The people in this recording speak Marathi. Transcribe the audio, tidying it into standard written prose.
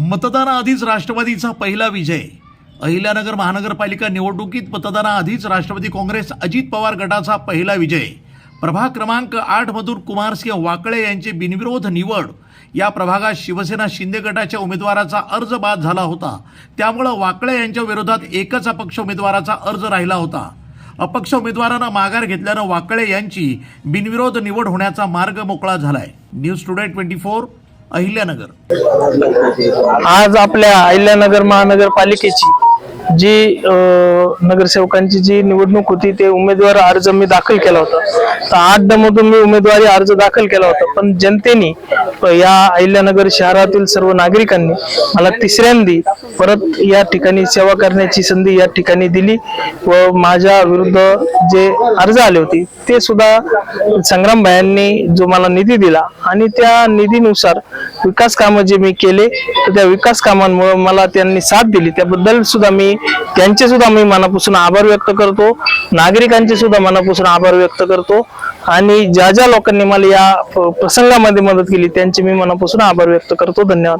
मतदानाआधीच राष्ट्रवादीचा पहिला विजय। अहिल्यानगर महानगरपालिका निवडणुकीत मतदानाआधीच राष्ट्रवादी काँग्रेस अजित पवार गटाचा पहिला विजय। प्रभाग क्रमांक 8 मधून कुमारसिंह वाकळे यांची बिनविरोध निवड। या प्रभागात शिवसेना शिंदे गटाच्या उमेदवाराचा अर्ज बाद झाला होता, त्यामुळे वाकळे यांच्या विरोधात एकच अपक्ष उमेदवाराचा अर्ज राहिला होता। अपक्ष उमेदवारांना माघार घेतल्यानं वाकळे यांची बिनविरोध निवड होण्याचा मार्ग मोकळा झालाय। News today 24 Ahilyanagar. आज आपल्या अहिल्यानगर महानगरपालिकेची जी नगरसेवकांची जी निवडणूक होती ते उमेदवार अर्ज मी दाखल केला होता। तर 8 मधून मी उमेदवारी अर्ज दाखल केला होता, पण जनतेने या अहिल्यानगर शहरातील सर्व नागरिकांनी मला तिसऱ्यांदी परत या ठिकाणी सेवा करण्याची संधी या ठिकाणी दिली व माझ्या विरुद्ध जे अर्ज आले होते ते सुद्धा संग्राम भाईंनी जो मला निधी दिला आणि त्या निधीनुसार विकास कामं जे मी केले तर त्या विकास कामांमुळे मला त्यांनी साथ दिली, त्याबद्दल सुद्धा त्यांचे सुद्धा मी मनापासून आभार व्यक्त करतो। नागरिकांचे सुद्धा मनापासून आभार व्यक्त करतो आणि ज्या ज्या लोकांनी मला या प्रसंगामध्ये मदत केली त्यांचे मी मनापासून आभार व्यक्त करतो। धन्यवाद।